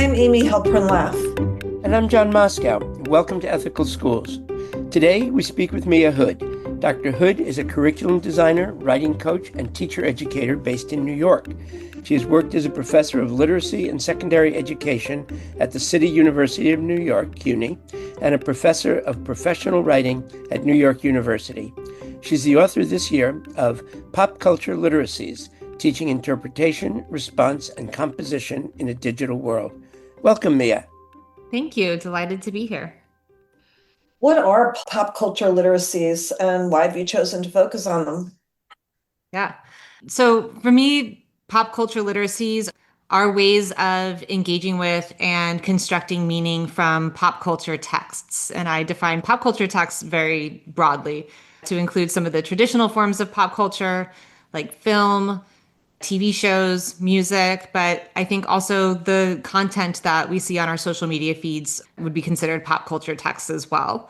I'm Amy Halpern-Laff. And I'm John Moscow. Welcome to Ethical Schools. Today, we speak with Mia Hood. Dr. Hood is a curriculum designer, writing coach, and teacher educator based in New York. She has worked as a professor of literacy and secondary education at the City University of New York, CUNY, and a professor of professional writing at New York University. She's the author this year of Pop Culture Literacies, Teaching Interpretation, Response, and Composition in a Digital World. Welcome, Mia. Thank you. Delighted to be here. What are pop culture literacies and why have you chosen to focus on them? Yeah. So for me, pop culture literacies are ways of engaging with and constructing meaning from pop culture texts. And I define pop culture texts very broadly to include some of the traditional forms of pop culture, like film, TV shows, music, but I think also the content that we see on our social media feeds would be considered pop culture texts as well.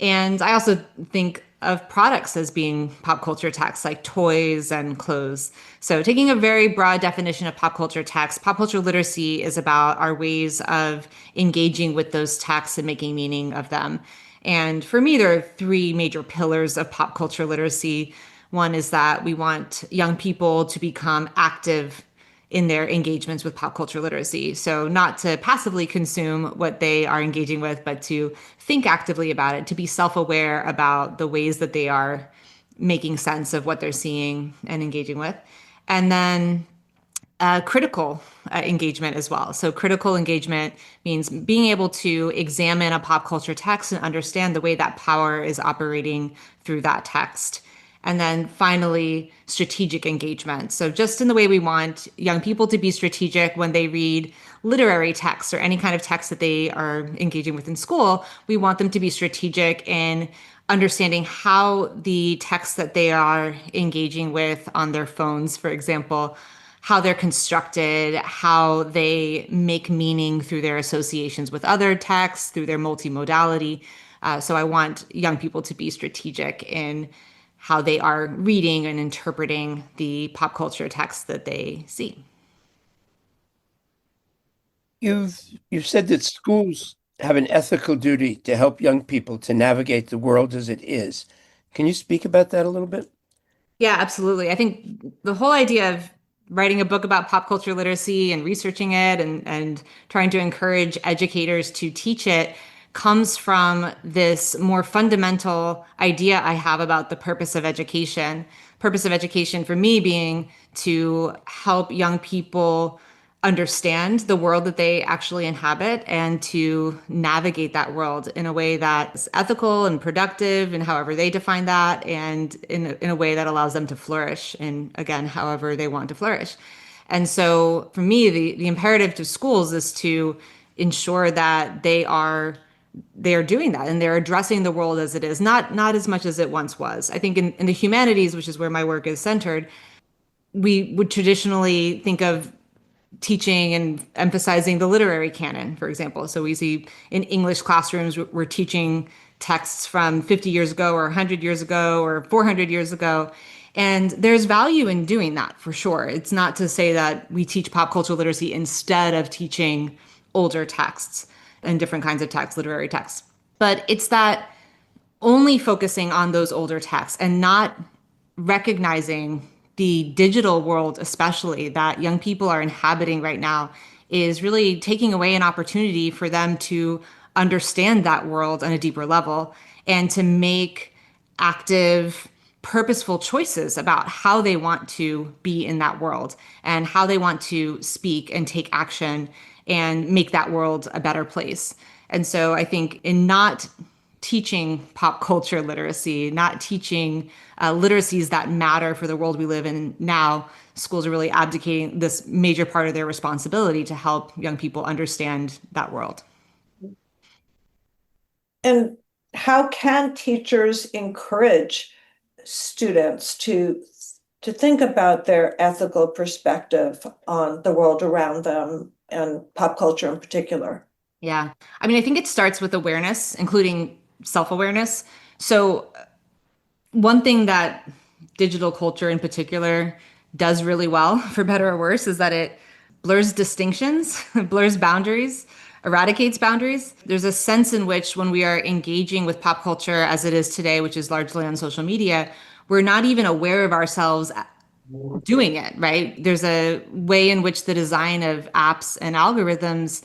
And I also think of products as being pop culture texts, like toys and clothes. So taking a very broad definition of pop culture text, pop culture literacy is about our ways of engaging with those texts and making meaning of them. And for me, there are three major pillars of pop culture literacy. One is that we want young people to become active in their engagements with pop culture literacy. So not to passively consume what they are engaging with, but to think actively about it, to be self-aware about the ways that they are making sense of what they're seeing and engaging with. And then critical engagement as well. So critical engagement means being able to examine a pop culture text and understand the way that power is operating through that text. And then finally, strategic engagement. So just in the way we want young people to be strategic when they read literary texts or any kind of text that they are engaging with in school, we want them to be strategic in understanding how the texts that they are engaging with on their phones, for example, how they're constructed, how they make meaning through their associations with other texts, through their multimodality. So I want young people to be strategic in how they are reading and interpreting the pop culture texts that they see. You've said that schools have an ethical duty to help young people to navigate the world as it is. Can you speak about that a little bit? Yeah, absolutely. I think the whole idea of writing a book about pop culture literacy and researching it and trying to encourage educators to teach it comes from this more fundamental idea I have about the purpose of education. Purpose of education for me being to help young people understand the world that they actually inhabit and to navigate that world in a way that's ethical and productive and however they define that, and in a way that allows them to flourish and, again, however they want to flourish. And so for me, the imperative to schools is to ensure that they are doing that and they're addressing the world as it is, not as much as it once was. I think in the humanities, which is where my work is centered, we would traditionally think of teaching and emphasizing the literary canon, for example. So we see in English classrooms, we're teaching texts from 50 years ago or 100 years ago or 400 years ago. And there's value in doing that for sure. It's not to say that we teach pop cultural literacy instead of teaching older texts and different kinds of texts, literary texts. But it's that only focusing on those older texts and not recognizing the digital world, especially that young people are inhabiting right now, is really taking away an opportunity for them to understand that world on a deeper level and to make active, purposeful choices about how they want to be in that world and how they want to speak and take action and make that world a better place. And so I think in not teaching pop culture literacy, not teaching literacies that matter for the world we live in now, schools are really abdicating this major part of their responsibility to help young people understand that world. And how can teachers encourage students to think about their ethical perspective on the world around them and pop culture in particular? Yeah. I mean, I think it starts with awareness, including self-awareness. So one thing that digital culture in particular does really well, for better or worse, is that it blurs distinctions, blurs boundaries, eradicates boundaries. There's a sense in which when we are engaging with pop culture as it is today, which is largely on social media, we're not even aware of ourselves doing it, right? There's a way in which the design of apps and algorithms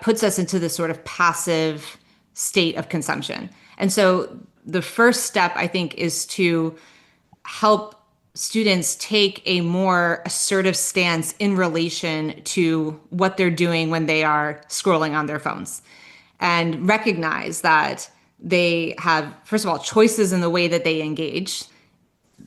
puts us into this sort of passive state of consumption. And so the first step, I think, is to help students take a more assertive stance in relation to what they're doing when they are scrolling on their phones and recognize that they have, first of all, choices in the way that they engage.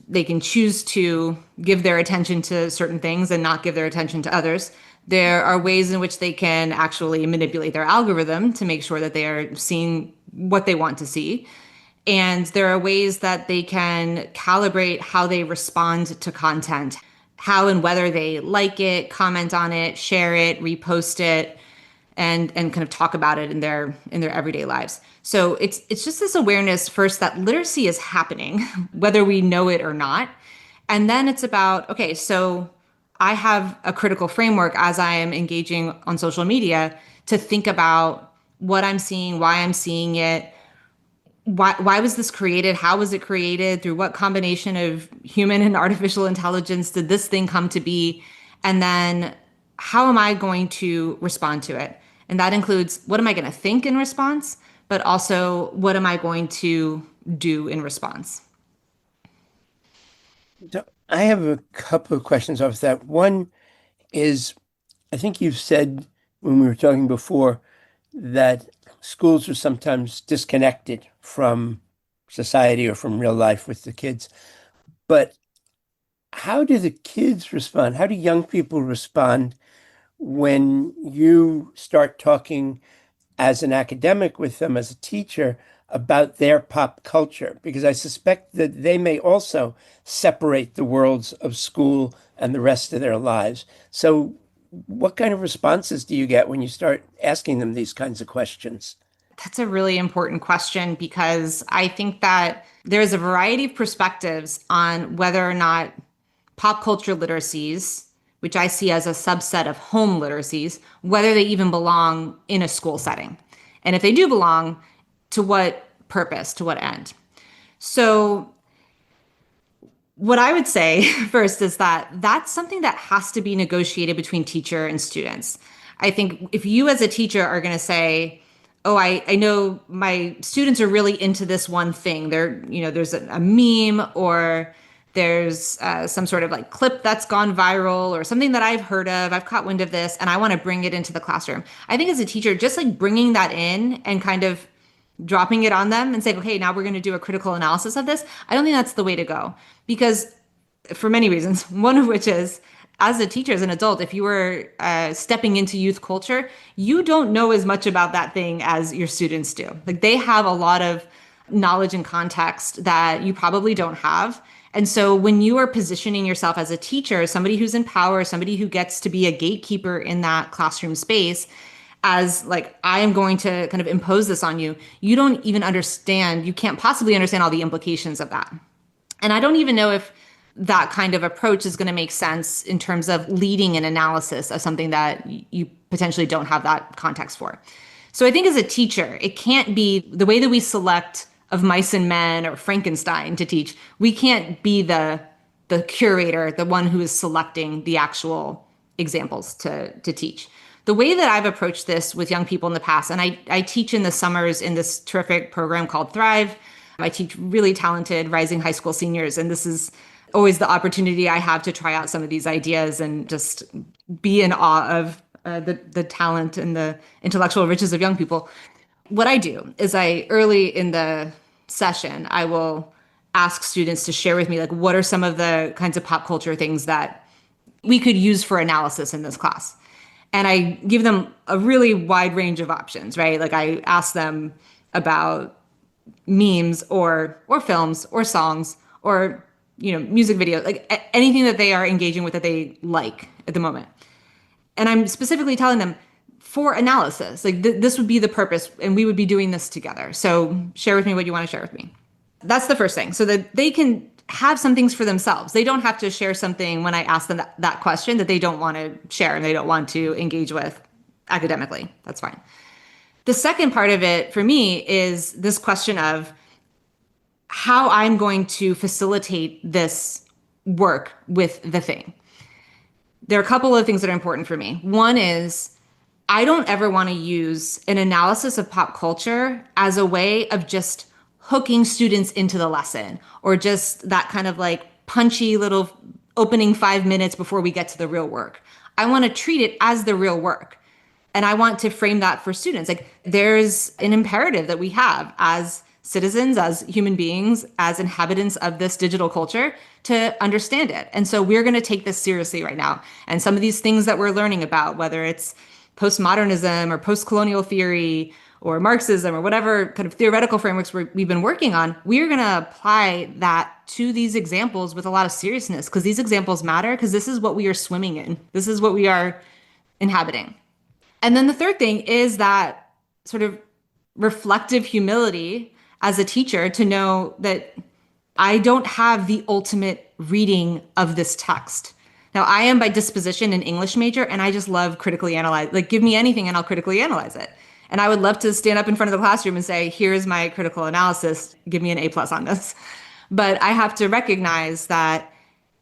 They can choose to give their attention to certain things and not give their attention to others. There are ways in which they can actually manipulate their algorithm to make sure that they are seeing what they want to see. And there are ways that they can calibrate how they respond to content, how and whether they like it, comment on it, share it, repost it, and kind of talk about it in their everyday lives. So it's just this awareness first that literacy is happening, whether we know it or not. And then it's about, okay, so I have a critical framework as I am engaging on social media to think about what I'm seeing, why I'm seeing it, why was this created? How was it created? Through what combination of human and artificial intelligence did this thing come to be? And then how am I going to respond to it? And that includes what am I going to think in response, but also what am I going to do in response? So I have a couple of questions off that. One is, I think you've said when we were talking before that schools are sometimes disconnected from society or from real life with the kids. But how do the kids respond? How do young people respond when you start talking as an academic with them, as a teacher, about their pop culture? Because I suspect that they may also separate the worlds of school and the rest of their lives. So, what kind of responses do you get when you start asking them these kinds of questions? That's a really important question because I think that there's a variety of perspectives on whether or not pop culture literacies, which I see as a subset of home literacies, whether they even belong in a school setting. And if they do belong, to what purpose, to what end? So, what I would say first is that that's something that has to be negotiated between teacher and students. I think if you as a teacher are going to say, oh, I know my students are really into this one thing. There's a meme or there's some sort of like clip that's gone viral or something that I've heard of. I've caught wind of this and I want to bring it into the classroom. I think as a teacher, just like bringing that in and kind of dropping it on them and saying, okay, now we're going to do a critical analysis of this. I don't think that's the way to go because for many reasons, one of which is as a teacher, as an adult, if you were stepping into youth culture, you don't know as much about that thing as your students do. Like they have a lot of knowledge and context that you probably don't have. And so when you are positioning yourself as a teacher, somebody who's in power, somebody who gets to be a gatekeeper in that classroom space, as like, I am going to kind of impose this on you, you don't even understand, you can't possibly understand all the implications of that. And I don't even know if that kind of approach is going to make sense in terms of leading an analysis of something that you potentially don't have that context for. So I think as a teacher, it can't be the way that we select Of Mice and Men or Frankenstein to teach. We can't be the curator, the one who is selecting the actual examples to teach. The way that I've approached this with young people in the past, and I teach in the summers in this terrific program called Thrive. I teach really talented rising high school seniors, and this is always the opportunity I have to try out some of these ideas and just be in awe of the talent and the intellectual riches of young people. What I do is early in the session, I will ask students to share with me, like, what are some of the kinds of pop culture things that we could use for analysis in this class? And I give them a really wide range of options, right? Like I ask them about memes or films or songs or music videos, like anything that they are engaging with that they like at the moment. And I'm specifically telling them for analysis, like this would be the purpose and we would be doing this together. So share with me what you want to share with me. That's the first thing, so that they can have some things for themselves. They don't have to share something when I ask them that question that they don't want to share and they don't want to engage with academically. That's fine. The second part of it for me is this question of how I'm going to facilitate this work with the thing. There are a couple of things that are important for me. One is I don't ever want to use an analysis of pop culture as a way of just hooking students into the lesson or just that kind of like punchy little opening 5 minutes before we get to the real work. I want to treat it as the real work. And I want to frame that for students. Like there's an imperative that we have as citizens, as human beings, as inhabitants of this digital culture to understand it. And so we're going to take this seriously right now. And some of these things that we're learning about, whether it's postmodernism or post-colonial theory or Marxism or whatever kind of theoretical frameworks we've been working on, we're going to apply that to these examples with a lot of seriousness because these examples matter because this is what we are swimming in. This is what we are inhabiting. And then the third thing is that sort of reflective humility as a teacher to know that I don't have the ultimate reading of this text. Now, I am by disposition an English major, and I just love critically analyze. Like, give me anything and I'll critically analyze it. And I would love to stand up in front of the classroom and say, here's my critical analysis. Give me an A+ on this. But I have to recognize that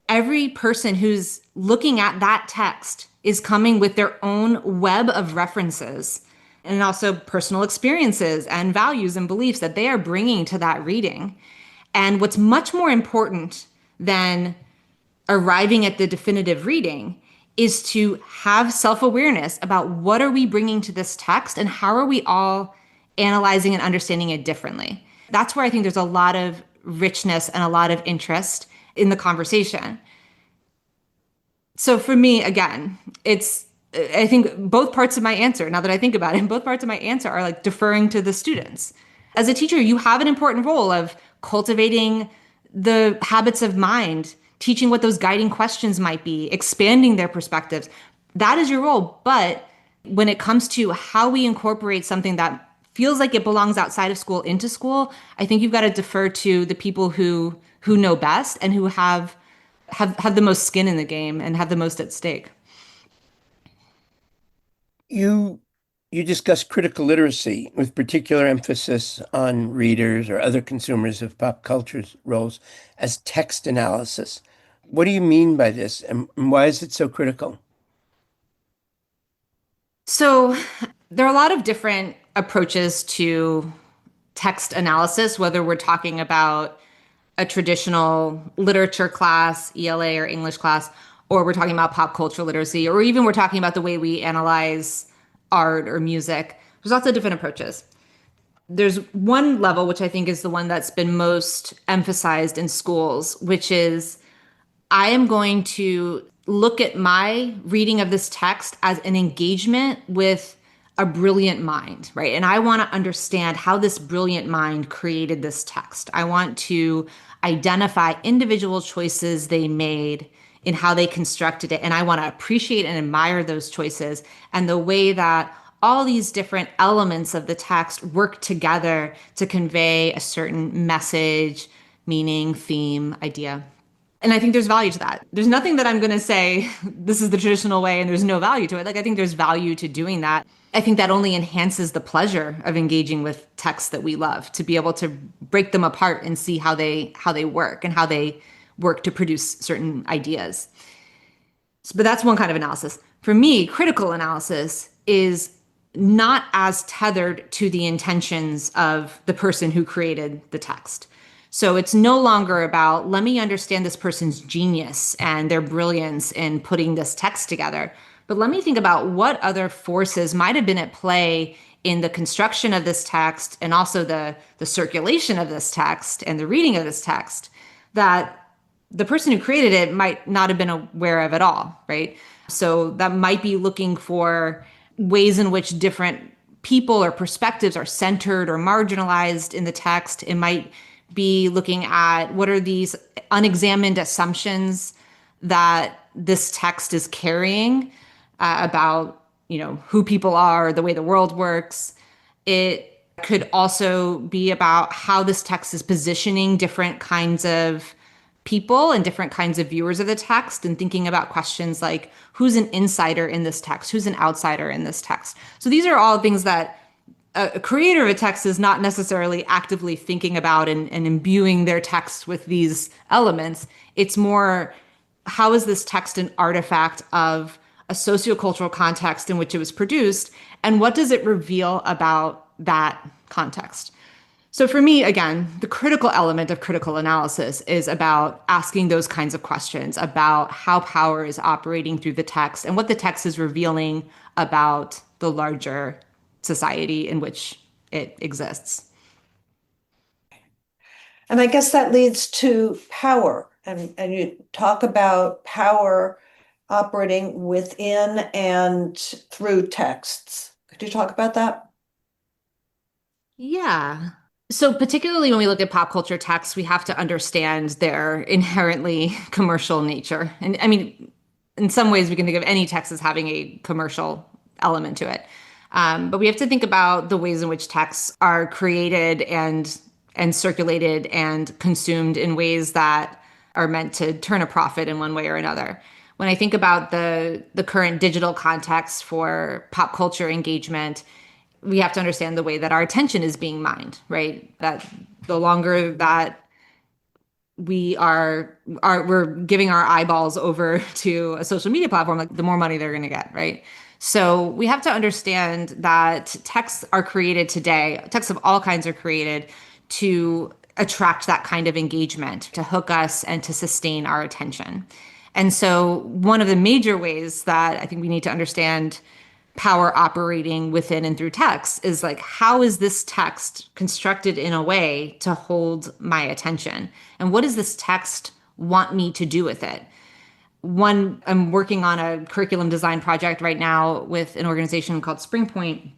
every person who's looking at that text is coming with their own web of references and also personal experiences and values and beliefs that they are bringing to that reading. And what's much more important than arriving at the definitive reading is to have self-awareness about what are we bringing to this text and how are we all analyzing and understanding it differently. That's where I think there's a lot of richness and a lot of interest in the conversation. So for me, again, I think both parts of my answer, now that I think about it, both parts of my answer are like deferring to the students. As a teacher, you have an important role of cultivating the habits of mind, teaching what those guiding questions might be, expanding their perspectives. That is your role. But when it comes to how we incorporate something that feels like it belongs outside of school into school, I think you've got to defer to the people who know best and who have the most skin in the game and have the most at stake. You discuss critical literacy with particular emphasis on readers or other consumers of pop culture's roles as text analysis. What do you mean by this, and why is it so critical? So there are a lot of different approaches to text analysis, whether we're talking about a traditional literature class, ELA or English class, or we're talking about pop culture literacy, or even we're talking about the way we analyze art or music. There's lots of different approaches. There's one level, which I think is the one that's been most emphasized in schools, which is I am going to look at my reading of this text as an engagement with a brilliant mind, right? And I want to understand how this brilliant mind created this text. I want to identify individual choices they made in how they constructed it. And I want to appreciate and admire those choices and the way that all these different elements of the text work together to convey a certain message, meaning, theme, idea. And I think there's value to that. There's nothing that I'm going to say, this is the traditional way and there's no value to it. Like, I think there's value to doing that. I think that only enhances the pleasure of engaging with texts that we love, to be able to break them apart and see how they work and how they work to produce certain ideas. But that's one kind of analysis. For me, critical analysis is not as tethered to the intentions of the person who created the text. So it's no longer about, let me understand this person's genius and their brilliance in putting this text together, but let me think about what other forces might have been at play in the construction of this text and also the circulation of this text and the reading of this text that the person who created it might not have been aware of at all, right? So that might be looking for ways in which different people or perspectives are centered or marginalized in the text. It might be looking at what are these unexamined assumptions that this text is carrying about, who people are, the way the world works. It could also be about how this text is positioning different kinds of people and different kinds of viewers of the text and thinking about questions like who's an insider in this text, who's an outsider in this text. So these are all things that a creator of a text is not necessarily actively thinking about and imbuing their text with these elements. It's more, how is this text an artifact of a sociocultural context in which it was produced, and what does it reveal about that context? So for me, again, the critical element of critical analysis is about asking those kinds of questions about how power is operating through the text and what the text is revealing about the larger society in which it exists. And I guess that leads to power. And you talk about power operating within and through texts. Could you talk about that? Yeah. So particularly when we look at pop culture texts, we have to understand their inherently commercial nature. And I mean, in some ways, we can think of any text as having a commercial element to it. But we have to think about the ways in which texts are created and circulated and consumed in ways that are meant to turn a profit in one way or another. When I think about the current digital context for pop culture engagement, we have to understand the way that our attention is being mined, right? That the longer that we're giving our eyeballs over to a social media platform, like the more money they're going to get, right? So we have to understand that texts are created today, texts of all kinds are created to attract that kind of engagement, to hook us and to sustain our attention. And so one of the major ways that I think we need to understand power operating within and through text is like, how is this text constructed in a way to hold my attention? And what does this text want me to do with it? I'm working on a curriculum design project right now with an organization called Springpoint,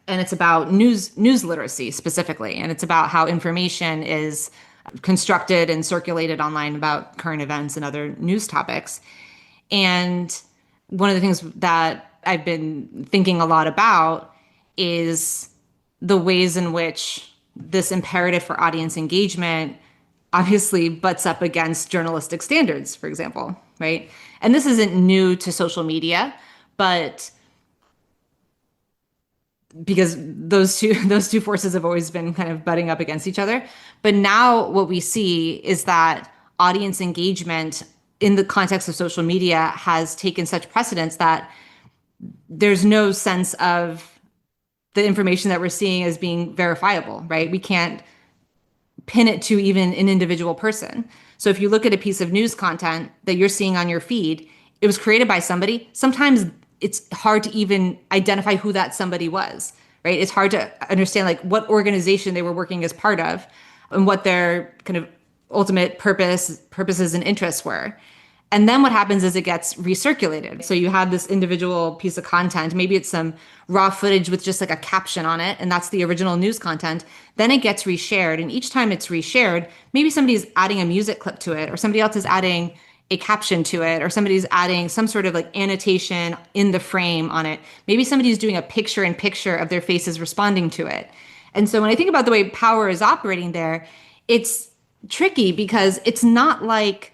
and it's about news literacy specifically. And it's about how information is constructed and circulated online about current events and other news topics. And one of the things that I've been thinking a lot about is the ways in which this imperative for audience engagement obviously butts up against journalistic standards, for example, right? And this isn't new to social media, but because those two forces have always been kind of butting up against each other. But now what we see is that audience engagement in the context of social media has taken such precedence that there's no sense of the information that we're seeing as being verifiable, right? We can't pin it to even an individual person. So if you look at a piece of news content that you're seeing on your feed, it was created by somebody. Sometimes it's hard to even identify who that somebody was, right? It's hard to understand like what organization they were working as part of and what their kind of ultimate purposes and interests were. And then what happens is it gets recirculated. So you have this individual piece of content, maybe it's some raw footage with just like a caption on it, and that's the original news content. Then it gets reshared. And each time it's reshared, maybe somebody's adding a music clip to it, or somebody else is adding a caption to it, or somebody's adding some sort of like annotation in the frame on it. Maybe somebody's doing a picture in picture of their faces responding to it. And so when I think about the way power is operating there, it's tricky because it's not like,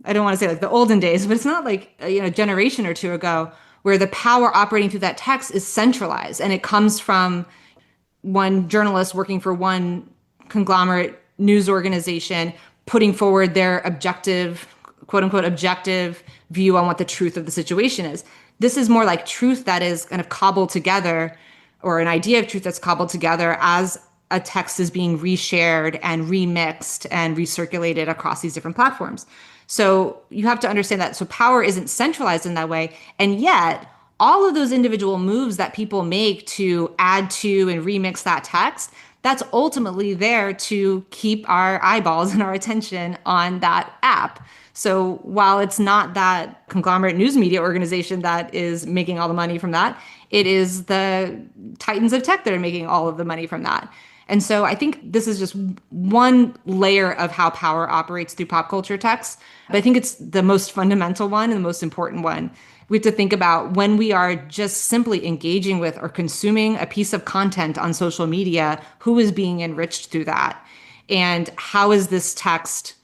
I don't want to say like the olden days, but it's not like a generation or two ago where the power operating through that text is centralized and it comes from one journalist working for one conglomerate news organization putting forward their objective, quote unquote, objective view on what the truth of the situation is. This is more like truth that is kind of cobbled together, or an idea of truth that's cobbled together as a text is being reshared and remixed and recirculated across these different platforms. So you have to understand that. So power isn't centralized in that way. And yet all of those individual moves that people make to add to and remix that text, that's ultimately there to keep our eyeballs and our attention on that app. So while it's not that conglomerate news media organization that is making all the money from that, it is the titans of tech that are making all of the money from that. And so I think this is just one layer of how power operates through pop culture texts. But I think it's the most fundamental one and the most important one. We have to think about when we are just simply engaging with or consuming a piece of content on social media, who is being enriched through that? And how is this text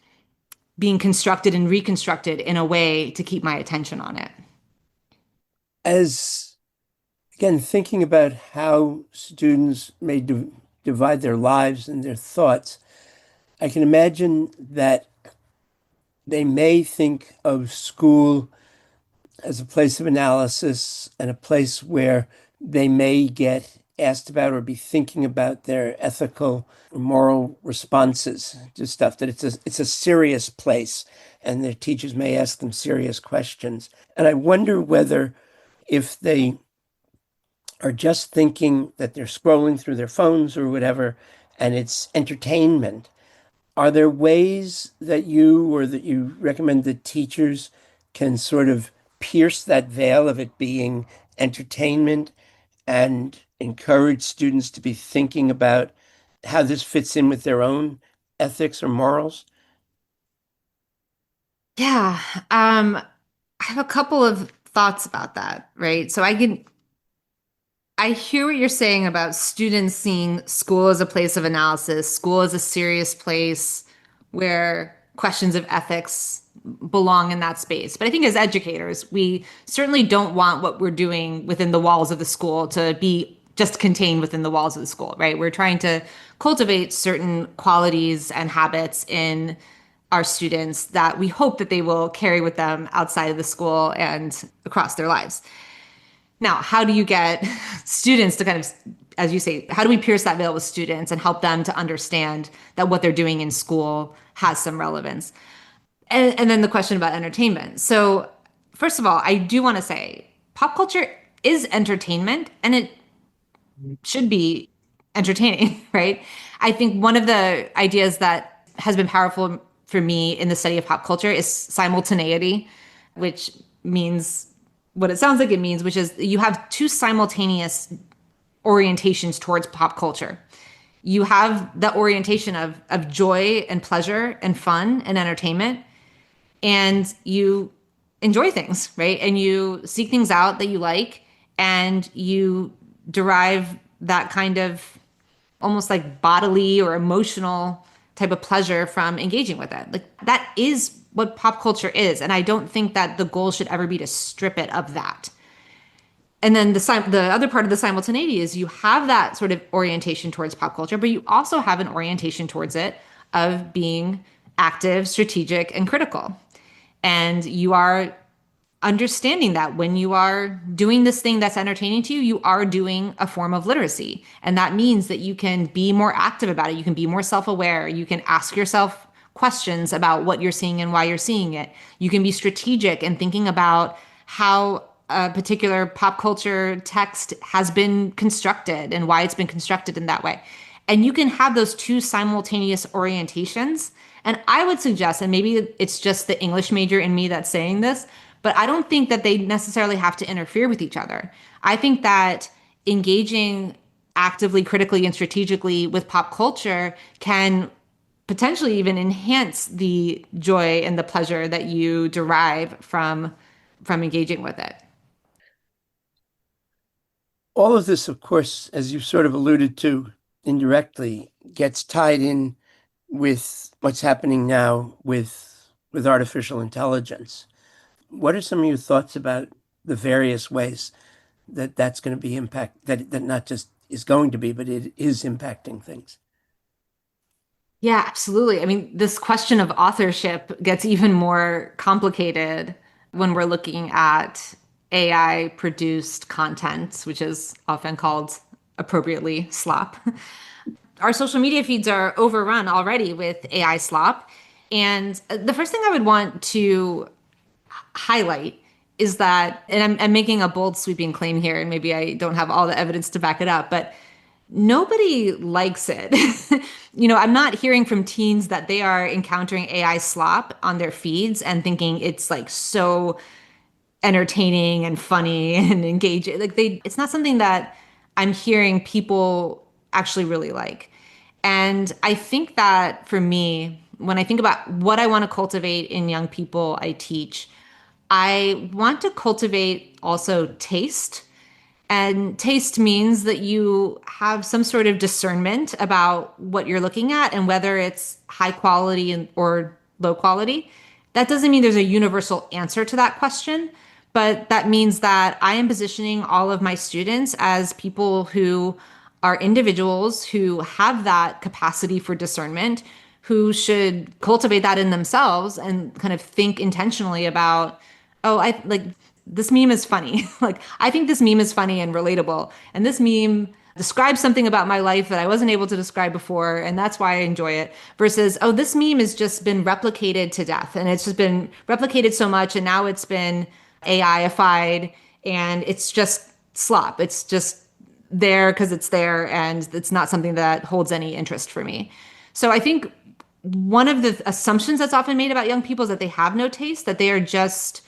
being constructed and reconstructed in a way to keep my attention on it. As again, thinking about how students may divide their lives and their thoughts, I can imagine that they may think of school as a place of analysis and a place where they may get asked about or be thinking about their ethical or moral responses to stuff, that it's a serious place and their teachers may ask them serious questions. And I wonder whether if they are just thinking that they're scrolling through their phones or whatever and it's entertainment, are there ways that you recommend that teachers can sort of pierce that veil of it being entertainment and encourage students to be thinking about how this fits in with their own ethics or morals? Yeah, I have a couple of thoughts about that, right? I hear what you're saying about students seeing school as a place of analysis, school as a serious place where questions of ethics belong in that space. But I think as educators, we certainly don't want what we're doing within the walls of the school to be just contained within the walls of the school, right? We're trying to cultivate certain qualities and habits in our students that we hope that they will carry with them outside of the school and across their lives. Now, how do you get students to kind of, as you say, how do we pierce that veil with students and help them to understand that what they're doing in school has some relevance? And then the question about entertainment. So, first of all, I do want to say pop culture is entertainment and it should be entertaining, right? I think one of the ideas that has been powerful for me in the study of pop culture is simultaneity, which means what it sounds like it means, which is you have two simultaneous orientations towards pop culture. You have the orientation of joy and pleasure and fun and entertainment, and you enjoy things, right? And you seek things out that you like, and you derive that kind of almost like bodily or emotional type of pleasure from engaging with it. Like that is what pop culture is. And I don't think that the goal should ever be to strip it of that. And then the other part of the simultaneity is you have that sort of orientation towards pop culture, but you also have an orientation towards it of being active, strategic, and critical. And you are understanding that when you are doing this thing that's entertaining to you, you are doing a form of literacy. And that means that you can be more active about it. You can be more self-aware. You can ask yourself questions about what you're seeing and why you're seeing it. You can be strategic and thinking about how a particular pop culture text has been constructed and why it's been constructed in that way. And you can have those two simultaneous orientations. And I would suggest, and maybe it's just the English major in me that's saying this, but I don't think that they necessarily have to interfere with each other. I think that engaging actively, critically, and strategically with pop culture can potentially even enhance the joy and the pleasure that you derive from engaging with it. All of this, of course, as you sort of alluded to indirectly, gets tied in with what's happening now with artificial intelligence. What are some of your thoughts about the various ways that that's going to be that not just is going to be, but it is impacting things? Yeah, absolutely. I mean, this question of authorship gets even more complicated when we're looking at AI produced content, which is often called appropriately slop. Our social media feeds are overrun already with AI slop. And the first thing I would want to highlight is that, and I'm making a bold, sweeping claim here, and maybe I don't have all the evidence to back it up, but nobody likes it. I'm not hearing from teens that they are encountering AI slop on their feeds and thinking it's like so entertaining and funny and engaging. It's not something that I'm hearing people actually really like. And I think that for me, when I think about what I want to cultivate in young people I teach, I want to cultivate also taste. And taste means that you have some sort of discernment about what you're looking at and whether it's high quality or low quality. That doesn't mean there's a universal answer to that question, but that means that I am positioning all of my students as people who are individuals who have that capacity for discernment, who should cultivate that in themselves and kind of think intentionally about, oh, I like this meme is funny. Like, I think this meme is funny and relatable. And this meme describes something about my life that I wasn't able to describe before. And that's why I enjoy it. Versus, oh, this meme has just been replicated to death. And it's just been replicated so much. And now it's been AI-ified and it's just slop. It's just there because it's there. And it's not something that holds any interest for me. So I think one of the assumptions that's often made about young people is that they have no taste, that they are just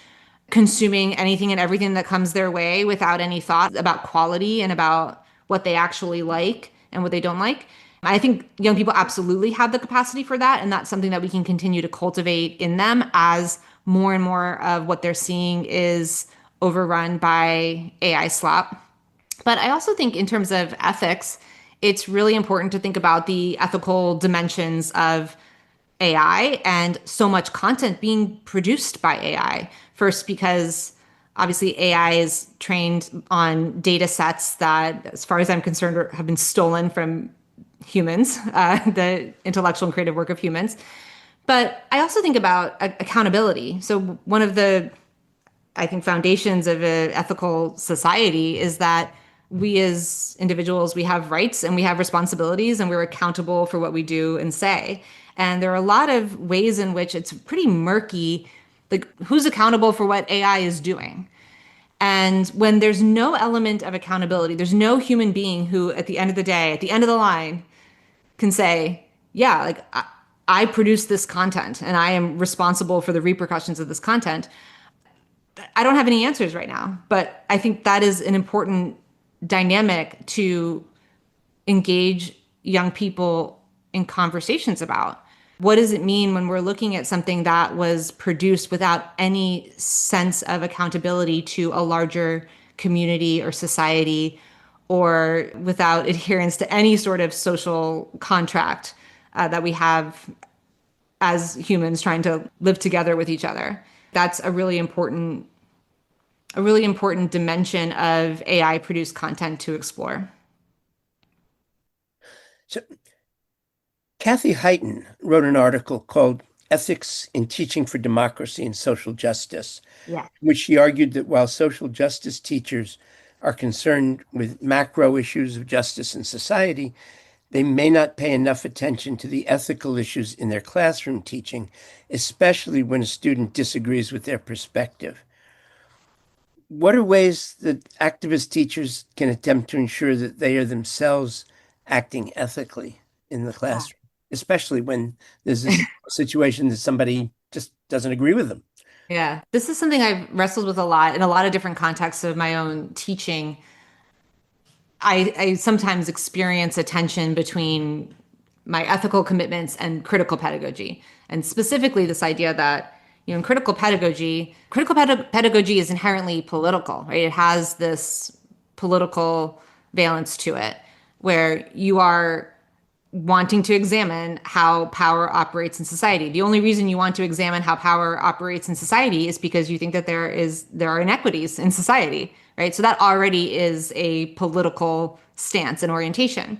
consuming anything and everything that comes their way without any thought about quality and about what they actually like and what they don't like. I think young people absolutely have the capacity for that. And that's something that we can continue to cultivate in them as more and more of what they're seeing is overrun by AI slop. But I also think in terms of ethics, it's really important to think about the ethical dimensions of AI and so much content being produced by AI. First, because obviously AI is trained on data sets that, as far as I'm concerned, have been stolen from humans, the intellectual and creative work of humans. But I also think about accountability. So one of the, I think, foundations of an ethical society is that we as individuals, we have rights and we have responsibilities and we're accountable for what we do and say. And there are a lot of ways in which it's pretty murky, like who's accountable for what AI is doing. And when there's no element of accountability, there's no human being who, at the end of the day, at the end of the line, can say, yeah, like I produce this content and I am responsible for the repercussions of this content. I don't have any answers right now, but I think that is an important dynamic to engage young people in conversations about. What does it mean when we're looking at something that was produced without any sense of accountability to a larger community or society, or without adherence to any sort of social contract that we have as humans trying to live together with each other? That's a really important dimension of AI produced content to explore. So Kathy Heighton wrote an article called Ethics in Teaching for Democracy and Social Justice, Yeah. in which she argued that while social justice teachers are concerned with macro issues of justice in society, they may not pay enough attention to the ethical issues in their classroom teaching, especially when a student disagrees with their perspective. What are ways that activist teachers can attempt to ensure that they are themselves acting ethically in the classroom, especially when there's this situation that somebody just doesn't agree with them? Yeah, this is something I've wrestled with a lot in a lot of different contexts of my own teaching. I sometimes experience a tension between my ethical commitments and critical pedagogy. And specifically this idea that, in pedagogy is inherently political, right? It has this political valence to it where you are wanting to examine how power operates in society. The only reason you want to examine how power operates in society is because you think that there are inequities in society, right? So that already is a political stance and orientation.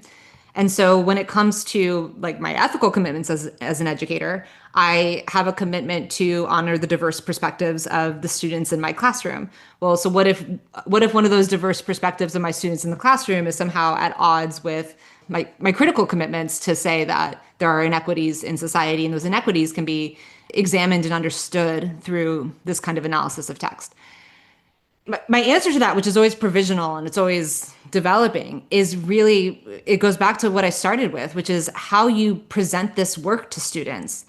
And so when it comes to like my ethical commitments as an educator, I have a commitment to honor the diverse perspectives of the students in my classroom. Well, so what if one of those diverse perspectives of my students in the classroom is somehow at odds with my critical commitments to say that there are inequities in society and those inequities can be examined and understood through this kind of analysis of text? My answer to that, which is always provisional and it's always developing, is really, it goes back to what I started with, which is how you present this work to students.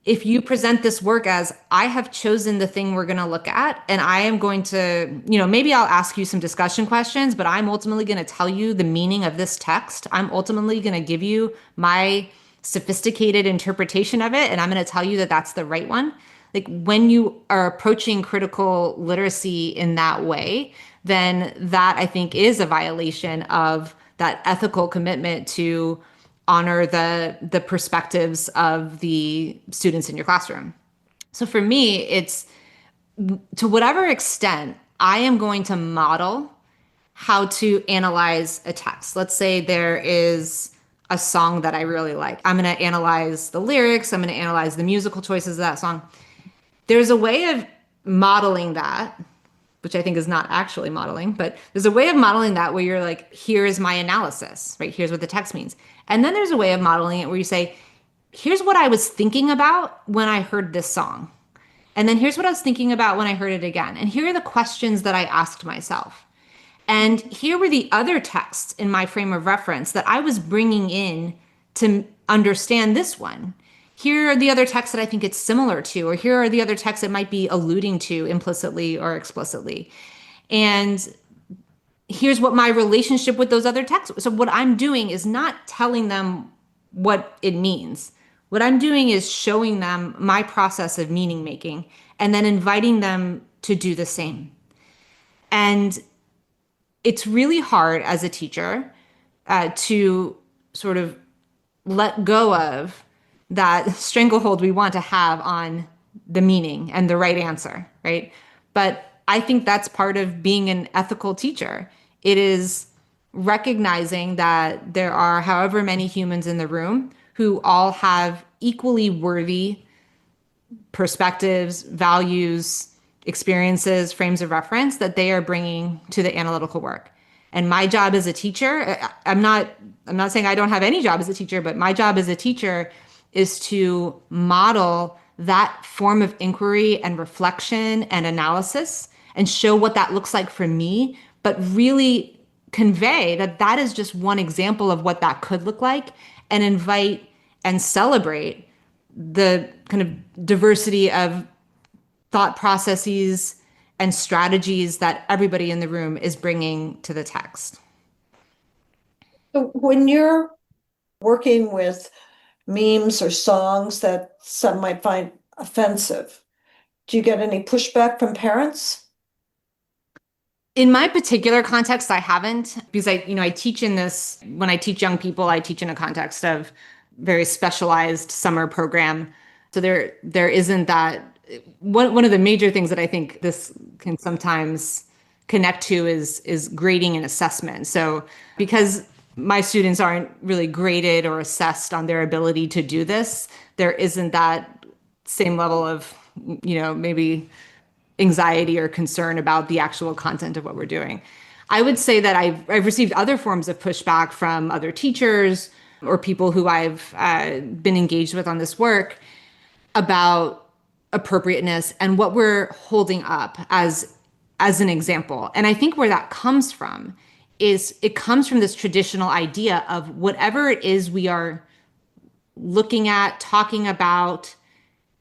If you present this work as, I have chosen the thing we're going to look at, and I am going to, maybe I'll ask you some discussion questions, but I'm ultimately going to tell you the meaning of this text. I'm ultimately going to give you my sophisticated interpretation of it, and I'm going to tell you that that's the right one. Like when you are approaching critical literacy in that way, then that I think is a violation of that ethical commitment to honor the perspectives of the students in your classroom. So for me, it's to whatever extent I am going to model how to analyze a text. Let's say there is a song that I really like. I'm going to analyze the lyrics, I'm going to analyze the musical choices of that song. There's a way of modeling that, which I think is not actually modeling, but there's a way of modeling that where you're like, here is my analysis, right? Here's what the text means. And then there's a way of modeling it where you say, here's what I was thinking about when I heard this song. And then here's what I was thinking about when I heard it again. And here are the questions that I asked myself. And here were the other texts in my frame of reference that I was bringing in to understand this one. Here are the other texts that I think it's similar to, or here are the other texts it might be alluding to implicitly or explicitly. And here's what my relationship with those other texts. So what I'm doing is not telling them what it means. What I'm doing is showing them my process of meaning making and then inviting them to do the same. And it's really hard as a teacher to sort of let go of that stranglehold we want to have on the meaning and the right answer, right? But I think that's part of being an ethical teacher. It is recognizing that there are however many humans in the room who all have equally worthy perspectives, values, experiences, frames of reference that they are bringing to the analytical work. And my job as a teacher, I'm not saying I don't have any job as a teacher, but my job as a teacher is to model that form of inquiry and reflection and analysis and show what that looks like for me, but really convey that that is just one example of what that could look like and invite and celebrate the kind of diversity of thought processes and strategies that everybody in the room is bringing to the text. So when you're working with memes or songs that some might find offensive, do you get any pushback from parents? In my particular context, I haven't, because I teach in this, when I teach young people, I teach in a context of very specialized summer program. So there isn't that. One of the major things that I think this can sometimes connect to is grading and assessment. So because my students aren't really graded or assessed on their ability to do this, there isn't that same level of, maybe anxiety or concern about the actual content of what we're doing. I would say that I've received other forms of pushback from other teachers or people who I've been engaged with on this work about appropriateness and what we're holding up as an example. And I think where that comes from is it comes from this traditional idea of whatever it is we are looking at, talking about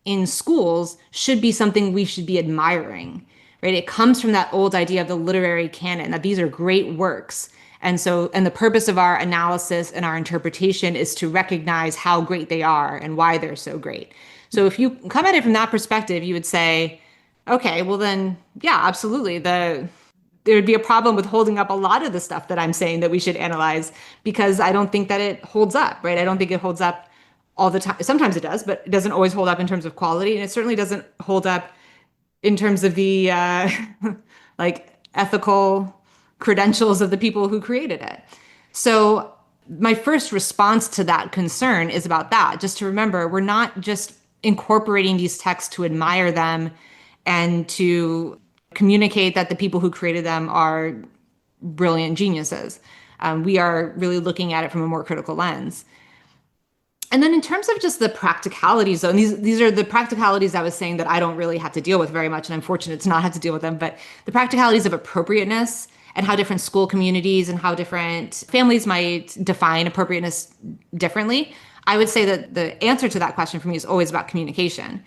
in schools should be something we should be admiring, right? It comes from that old idea of the literary canon, that these are great works. And the purpose of our analysis and our interpretation is to recognize how great they are and why they're so great. So if you come at it from that perspective, you would say, okay, well then, yeah, absolutely. There would be a problem with holding up a lot of the stuff that I'm saying that we should analyze because I don't think that it holds up, right? I don't think it holds up all the time. Sometimes it does, but it doesn't always hold up in terms of quality. And it certainly doesn't hold up in terms of the like ethical credentials of the people who created it. So my first response to that concern is about that. Just to remember, we're not just incorporating these texts to admire them and to communicate that the people who created them are brilliant geniuses. We are really looking at it from a more critical lens. And then in terms of just the practicalities, though, and these are the practicalities I was saying that I don't really have to deal with very much, and I'm fortunate to not have to deal with them, but the practicalities of appropriateness and how different school communities and how different families might define appropriateness differently, I would say that the answer to that question for me is always about communication.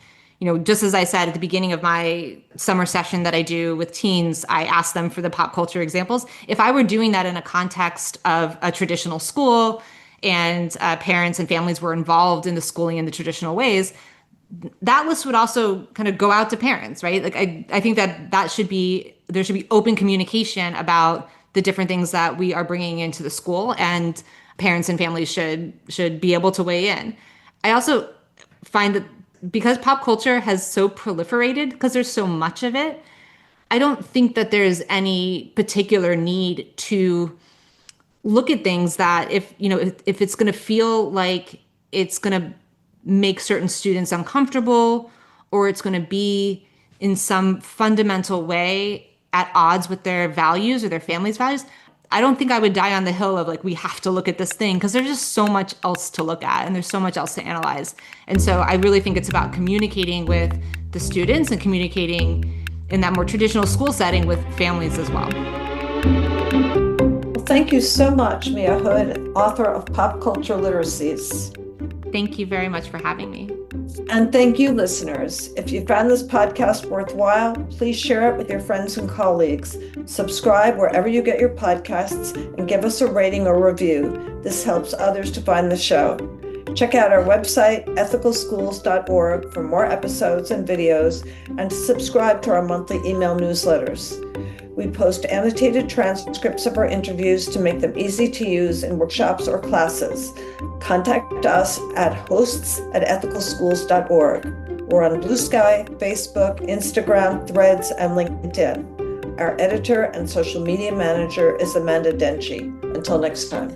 Just as I said at the beginning of my summer session that I do with teens, I ask them for the pop culture examples. If I were doing that in a context of a traditional school and parents and families were involved in the schooling in the traditional ways, that list would also kind of go out to parents, right? Like I think that there should be open communication about the different things that we are bringing into the school, and parents and families should be able to weigh in. I also find that because pop culture has so proliferated, because there's so much of it, I don't think that there's any particular need to look at things that if it's going to feel like it's going to make certain students uncomfortable, or it's going to be in some fundamental way at odds with their values or their family's values, I don't think I would die on the hill of like, we have to look at this thing, because there's just so much else to look at and there's so much else to analyze. And so I really think it's about communicating with the students and communicating in that more traditional school setting with families as well. Thank you so much, Mia Hood, author of Pop Culture Literacies. Thank you very much for having me. And thank you, listeners. If you found this podcast worthwhile, please share it with your friends and colleagues. Subscribe wherever you get your podcasts and give us a rating or review. This helps others to find the show. Check out our website, ethicalschools.org, for more episodes and videos, and to subscribe to our monthly email newsletters. We post annotated transcripts of our interviews to make them easy to use in workshops or classes. Contact us at hosts@ethicalschools.org. We're on Blue Sky, Facebook, Instagram, Threads, and LinkedIn. Our editor and social media manager is Amanda Denchi. Until next time.